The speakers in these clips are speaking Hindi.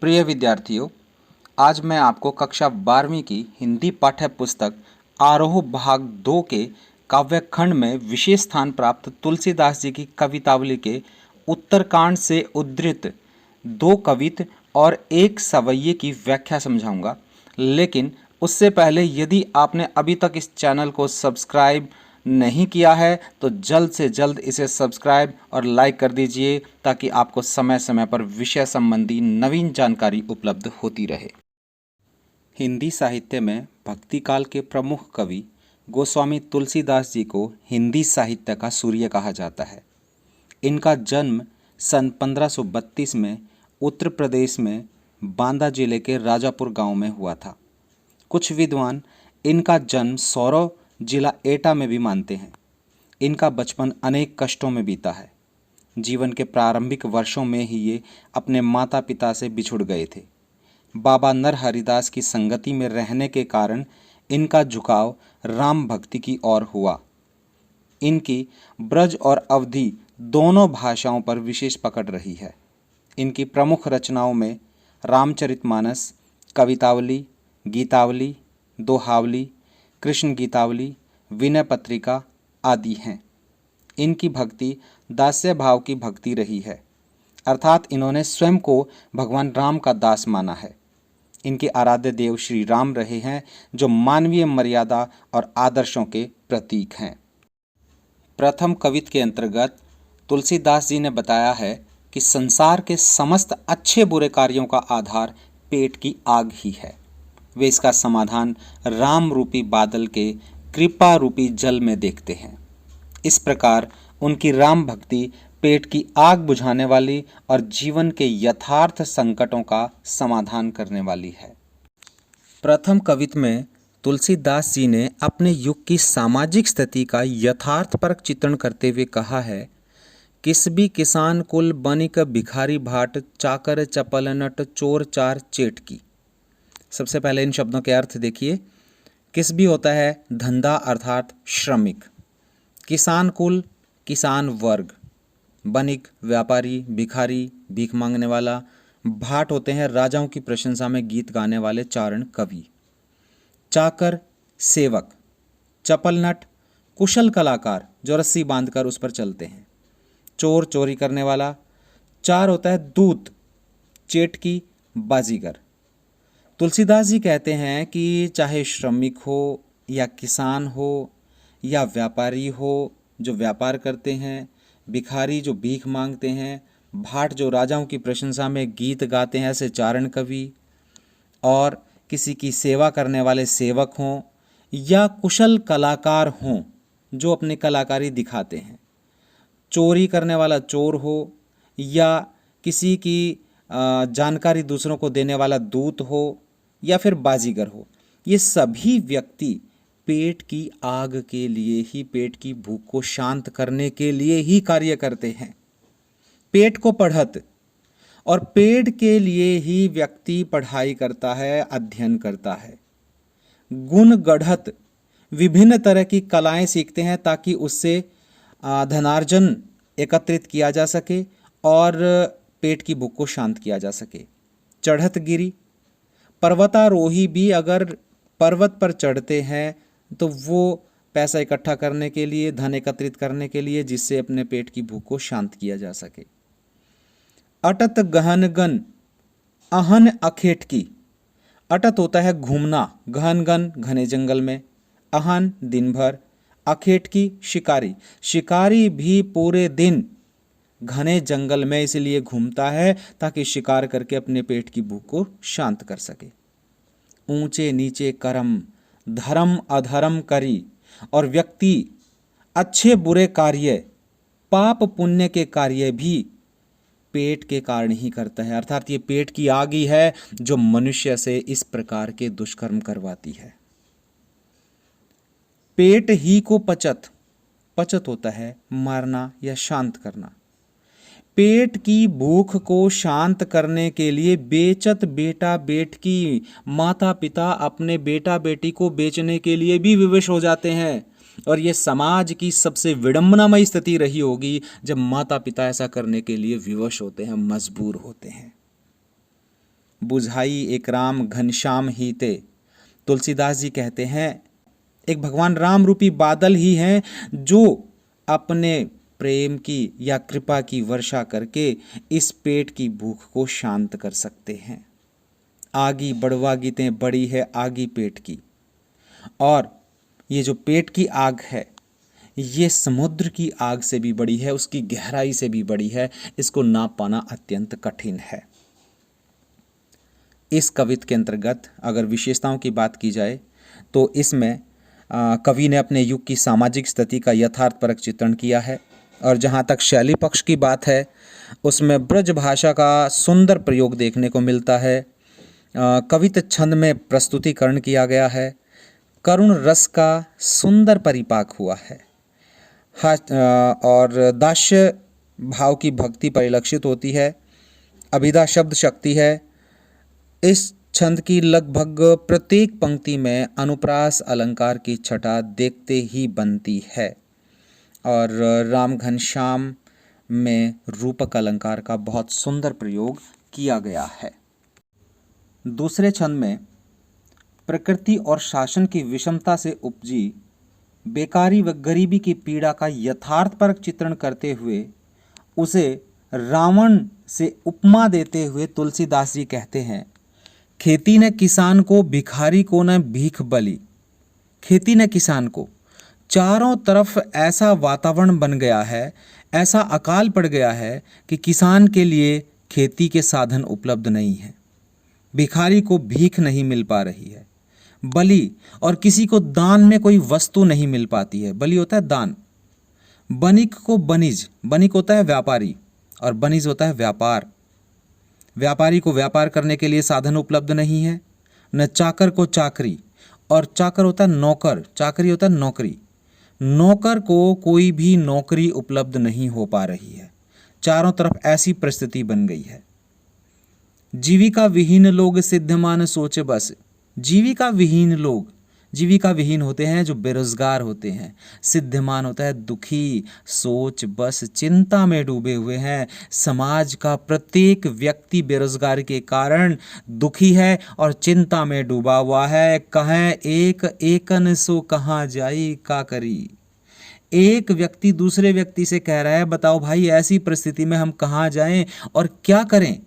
प्रिय विद्यार्थियों, आज मैं आपको कक्षा 12वीं की हिंदी पाठ्य पुस्तक आरोह भाग 2 के काव्यखंड में विशेष स्थान प्राप्त तुलसीदास जी की कवितावली के उत्तरकांड से उद्धृत 2 कवित और 1 सवैये की व्याख्या समझाऊंगा। लेकिन उससे पहले यदि आपने अभी तक इस चैनल को सब्सक्राइब नहीं किया है तो जल्द से जल्द इसे सब्सक्राइब और लाइक कर दीजिए ताकि आपको समय समय पर विषय संबंधी नवीन जानकारी उपलब्ध होती रहे। हिंदी साहित्य में भक्ति काल के प्रमुख कवि गोस्वामी तुलसीदास जी को हिंदी साहित्य का सूर्य कहा जाता है। इनका जन्म सन 1532 में उत्तर प्रदेश में बांदा जिले के राजापुर गांव में हुआ था। कुछ विद्वान इनका जन्म सौरव जिला एटा में भी मानते हैं। इनका बचपन अनेक कष्टों में बीता है। जीवन के प्रारंभिक वर्षों में ही ये अपने माता पिता से बिछुड़ गए थे। बाबा नरहरिदास की संगति में रहने के कारण इनका झुकाव राम भक्ति की ओर हुआ। इनकी ब्रज और अवधी दोनों भाषाओं पर विशेष पकड़ रही है। इनकी प्रमुख रचनाओं में रामचरितमानस, कवितावली, गीतावली, दोहावली, कृष्ण गीतावली, विनय पत्रिका आदि हैं। इनकी भक्ति दास्य भाव की भक्ति रही है, अर्थात इन्होंने स्वयं को भगवान राम का दास माना है। इनके आराध्य देव श्री राम रहे हैं, जो मानवीय मर्यादा और आदर्शों के प्रतीक हैं। प्रथम कवित के अंतर्गत तुलसीदास जी ने बताया है कि संसार के समस्त अच्छे बुरे कार्यों का आधार पेट की आग ही है। वे इसका समाधान राम रूपी बादल के कृपा रूपी जल में देखते हैं। इस प्रकार उनकी राम भक्ति पेट की आग बुझाने वाली और जीवन के यथार्थ संकटों का समाधान करने वाली है। प्रथम कवित में तुलसीदास जी ने अपने युग की सामाजिक स्थिति का यथार्थपरक चित्रण करते हुए कहा है, किस भी किसान कुल बनिक भिखारी भाट, चाकर चपल नट, चोर चार चेट की। सबसे पहले इन शब्दों के अर्थ देखिए। किस भी होता है धंधा अर्थात श्रमिक, किसान कुल किसान वर्ग, बनिक व्यापारी, भिखारी भीख मांगने वाला, भाट होते हैं राजाओं की प्रशंसा में गीत गाने वाले चारण कवि, चाकर सेवक, चपल नट कुशल कलाकार जो रस्सी बांधकर उस पर चलते हैं, चोर चोरी करने वाला, चार होता है दूत, चेटकी बाजीगर। तुलसीदास जी कहते हैं कि चाहे श्रमिक हो या किसान हो या व्यापारी हो जो व्यापार करते हैं, भिखारी जो भीख मांगते हैं, भाट जो राजाओं की प्रशंसा में गीत गाते हैं ऐसे चारण कवि, और किसी की सेवा करने वाले सेवक हों या कुशल कलाकार हों जो अपनी कलाकारी दिखाते हैं, चोरी करने वाला चोर हो या किसी की जानकारी दूसरों को देने वाला दूत हो या फिर बाजीगर हो, ये सभी व्यक्ति पेट की आग के लिए ही, पेट की भूख को शांत करने के लिए ही कार्य करते हैं। पेट को पढ़त और पेट के लिए ही व्यक्ति पढ़ाई करता है, अध्ययन करता है। गुण गढ़त विभिन्न तरह की कलाएं सीखते हैं ताकि उससे धनार्जन एकत्रित किया जा सके और पेट की भूख को शांत किया जा सके। चढ़त गिरी, पर्वतारोही भी अगर पर्वत पर चढ़ते हैं तो वो पैसा इकट्ठा करने के लिए, धन एकत्रित करने के लिए, जिससे अपने पेट की भूख को शांत किया जा सके। अटत गहन गन अहन अखेट की। अटत होता है घूमना, गहन गन घने जंगल में, अहन दिन भर, अखेट की शिकारी, शिकारी भी पूरे दिन घने जंगल में इसलिए घूमता है ताकि शिकार करके अपने पेट की भूख को शांत कर सके। ऊंचे नीचे कर्म, धर्म अधर्म करी, और व्यक्ति अच्छे बुरे कार्य, पाप पुण्य के कार्य भी पेट के कारण ही करता है, अर्थात ये पेट की आग ही है जो मनुष्य से इस प्रकार के दुष्कर्म करवाती है। पेट ही को पचत, पचत होता है मारना या शांत करना। पेट की भूख को शांत करने के लिए बेचत बेटा बेटकी, माता पिता अपने बेटा बेटी को बेचने के लिए भी विवश हो जाते हैं। और ये समाज की सबसे विडंबनामयी स्थिति रही होगी जब माता पिता ऐसा करने के लिए विवश होते हैं, मजबूर होते हैं। बुझाई एक राम घनश्याम ही ते। तुलसीदास जी कहते हैं एक भगवान राम रूपी बादल ही हैं जो अपने प्रेम की या कृपा की वर्षा करके इस पेट की भूख को शांत कर सकते हैं। आगी बड़वा गीतें बड़ी है आगी पेट की, और ये जो पेट की आग है ये समुद्र की आग से भी बड़ी है, उसकी गहराई से भी बड़ी है, इसको नाप पाना अत्यंत कठिन है। इस कवित्त के अंतर्गत अगर विशेषताओं की बात की जाए तो इसमें कवि ने अपने युग की सामाजिक स्थिति का यथार्थपरक चित्रण किया है, और जहाँ तक शैली पक्ष की बात है उसमें ब्रज भाषा का सुंदर प्रयोग देखने को मिलता है। कवित्त छंद में प्रस्तुतिकरण किया गया है, करुण रस का सुंदर परिपाक हुआ है, और दास्य भाव की भक्ति परिलक्षित होती है, अभिधा शब्द शक्ति है। इस छंद की लगभग प्रत्येक पंक्ति में अनुप्रास अलंकार की छटा देखते ही बनती है, और राम घनश्याम में रूपक अलंकार का बहुत सुंदर प्रयोग किया गया है। दूसरे छंद में प्रकृति और शासन की विषमता से उपजी बेकारी व गरीबी की पीड़ा का यथार्थपरक चित्रण करते हुए उसे रावण से उपमा देते हुए तुलसीदास जी कहते हैं, खेती न किसान को भिखारी को न भीख बली। खेती न किसान को, चारों तरफ ऐसा वातावरण बन गया है, ऐसा अकाल पड़ गया है कि किसान के लिए खेती के साधन उपलब्ध नहीं है, भिखारी को भीख नहीं मिल पा रही है, बलि और किसी को दान में कोई वस्तु नहीं मिल पाती है। बलि होता है दान। बनिक को बनिज, बनिक होता है व्यापारी और बनिज होता है व्यापार। व्यापारी को व्यापार करने के लिए साधन उपलब्ध नहीं है, न चाकर को चाकरी, और चाकर होता है नौकर, चाकरी होता है नौकरी, नौकर को कोई भी नौकरी उपलब्ध नहीं हो पा रही है। चारों तरफ ऐसी परिस्थिति बन गई है। जीविका विहीन लोग सिद्धमान सोच बस। जीविका विहीन लोग, जीविका विहीन होते हैं जो बेरोजगार होते हैं। सिद्धमान होता है दुखी, सोच बस चिंता में डूबे हुए हैं। समाज का प्रत्येक व्यक्ति बेरोजगारी के कारण दुखी है और चिंता में डूबा हुआ है। कहें एक एकन सो कहाँ जाई का करी। एक व्यक्ति दूसरे व्यक्ति से कह रहा है, बताओ भाई ऐसी परिस्थिति में हम कहाँ जाएं और क्या करें।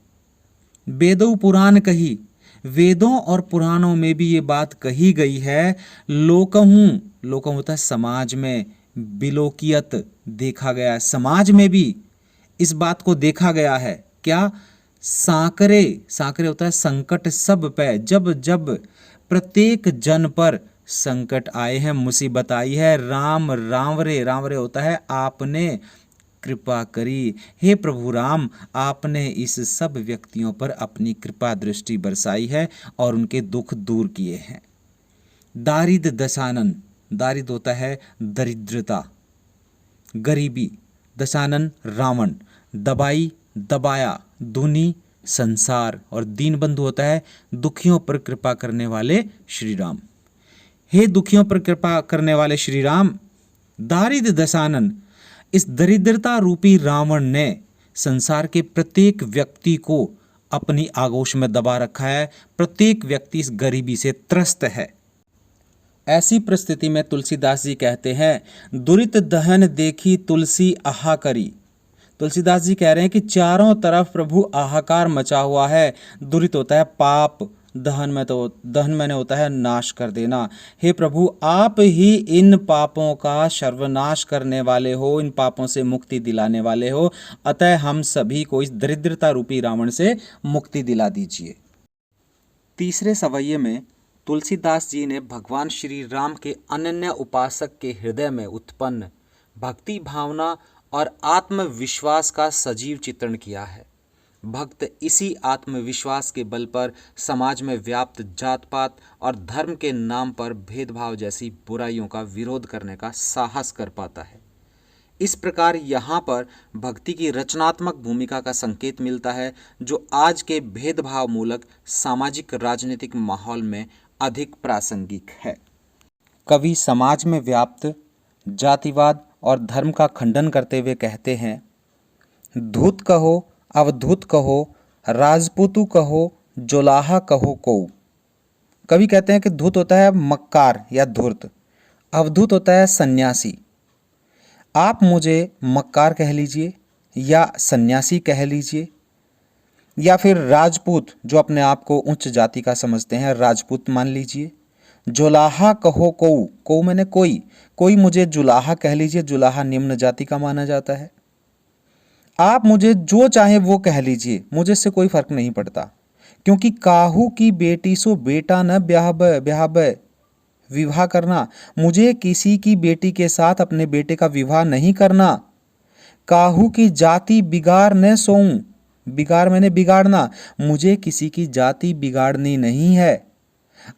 वेदों पुराण कही, वेदों और पुराणों में भी ये बात कही गई है। लोकहूँ, लोकहूँ होता है समाज में, बिलोकियत देखा गया है, समाज में भी इस बात को देखा गया है। क्या? सांकरे, सांकरे होता है संकट सब पे, जब जब प्रत्येक जन पर संकट आए हैं, मुसीबत आई है। राम रावरे, रावरे होता है आपने कृपा करी। हे प्रभु राम, आपने इस सब व्यक्तियों पर अपनी कृपा दृष्टि बरसाई है और उनके दुख दूर किए हैं। दारिद दशानन, दारिद होता है दरिद्रता, गरीबी, दशानन रावण, दबाई दबाया धुनी संसार, और दीनबंधु होता है दुखियों पर कृपा करने वाले श्री राम। हे दुखियों पर कृपा करने वाले श्री राम, दारिद दशानन, इस दरिद्रता रूपी रावण ने संसार के प्रत्येक व्यक्ति को अपनी आगोश में दबा रखा है। प्रत्येक व्यक्ति इस गरीबी से त्रस्त है। ऐसी परिस्थिति में तुलसीदास जी कहते हैं, दुरित दहन देखी तुलसी आहा करी। तुलसीदास जी कह रहे हैं कि चारों तरफ प्रभु आहाकार मचा हुआ है। दुरित होता है पाप, दहन में तो दहन मैंने होता है नाश कर देना। हे प्रभु, आप ही इन पापों का सर्वनाश करने वाले हो, इन पापों से मुक्ति दिलाने वाले हो, अतः हम सभी को इस दरिद्रता रूपी रावण से मुक्ति दिला दीजिए। तीसरे सवैये में तुलसीदास जी ने भगवान श्री राम के अनन्य उपासक के हृदय में उत्पन्न भक्ति भावना और आत्मविश्वास का सजीव चित्रण किया है। भक्त इसी आत्मविश्वास के बल पर समाज में व्याप्त जात पात और धर्म के नाम पर भेदभाव जैसी बुराइयों का विरोध करने का साहस कर पाता है। इस प्रकार यहाँ पर भक्ति की रचनात्मक भूमिका का संकेत मिलता है, जो आज के भेदभाव मूलक सामाजिक राजनीतिक माहौल में अधिक प्रासंगिक है। कवि समाज में व्याप्त जातिवाद और धर्म का खंडन करते हुए कहते हैं, धूत कहो, अवधूत कहो, राजपूतू कहो, जोलाहा कहो को। कवि कहते हैं कि धूत होता है मक्कार या धूर्त, अवधूत होता है सन्यासी। आप मुझे मक्कार कह लीजिए या सन्यासी कह लीजिए, या फिर राजपूत जो अपने आप को उच्च जाति का समझते हैं राजपूत मान लीजिए। जुलाहा कहो को मैंने कोई मुझे जुलाहा कह लीजिए, जुलाहा निम्न जाति का माना जाता है। आप मुझे जो चाहे वो कह लीजिए, मुझे इससे कोई फर्क नहीं पड़ता, क्योंकि काहू की बेटी सो बेटा न ब्याहब विवाह करना। मुझे किसी की बेटी के साथ अपने बेटे का विवाह नहीं करना। काहू की जाति बिगाड़ न सोऊं, बिगाड़ मैंने बिगाड़ना, मुझे किसी की जाति बिगाड़नी नहीं है।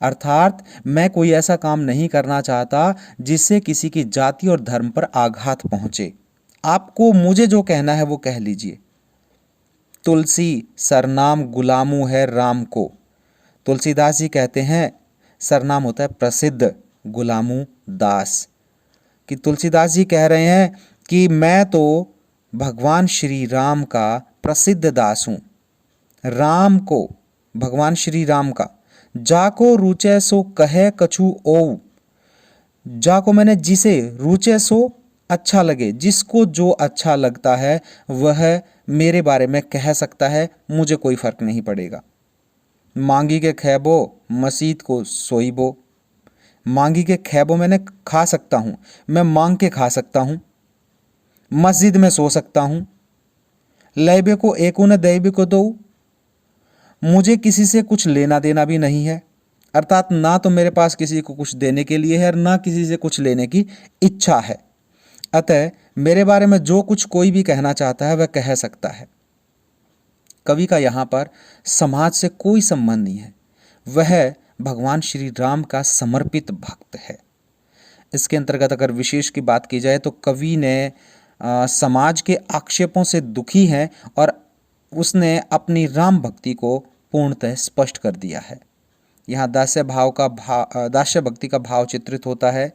अर्थात मैं कोई ऐसा काम नहीं करना चाहता जिससे किसी की जाति और धर्म पर आघात पहुंचे। आपको मुझे जो कहना है वो कह लीजिए। तुलसी सरनाम गुलामू है राम को। तुलसीदास जी कहते हैं सरनाम होता है प्रसिद्ध, गुलामू दास। कि तुलसीदास जी कह रहे हैं कि मैं तो भगवान श्री राम का प्रसिद्ध दास हूं। राम को, भगवान श्री राम का। जाको रुचे सो कहे कछु ओ। जाको मैंने जिसे, रुचे सो अच्छा लगे, जिसको जो अच्छा लगता है वह मेरे बारे में कह सकता है, मुझे कोई फर्क नहीं पड़ेगा। मांगी के खैबो मसीद को सोईबो। मांगी के खैबो मैंने खा सकता हूं, मैं मांग के खा सकता हूं, मस्जिद में सो सकता हूं। लैबे को एको न दैबे को दो, मुझे किसी से कुछ लेना देना भी नहीं है। अर्थात ना तो मेरे पास किसी को कुछ देने के लिए है और ना किसी से कुछ लेने की इच्छा है। अतः मेरे बारे में जो कुछ कोई भी कहना चाहता है वह कह सकता है। कवि का यहाँ पर समाज से कोई संबंध नहीं है, वह भगवान श्री राम का समर्पित भक्त है। इसके अंतर्गत अगर विशेष की बात की जाए तो कवि ने समाज के आक्षेपों से दुखी है और उसने अपनी राम भक्ति को पूर्णतः स्पष्ट कर दिया है। यहाँ दास्य भक्ति का भाव चित्रित होता है।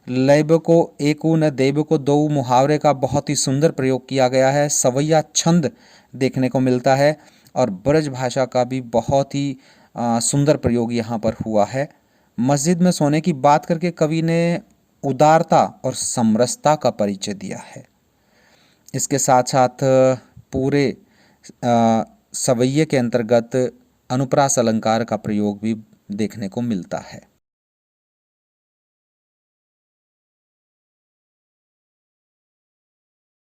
लैब को एकू न देव को दो मुहावरे का बहुत ही सुंदर प्रयोग किया गया है। सवैया छंद देखने को मिलता है और ब्रज भाषा का भी बहुत ही सुंदर प्रयोग यहाँ पर हुआ है। मस्जिद में सोने की बात करके कवि ने उदारता और समरसता का परिचय दिया है। इसके साथ साथ पूरे सवैये के अंतर्गत अनुप्रास अलंकार का प्रयोग भी देखने को मिलता है।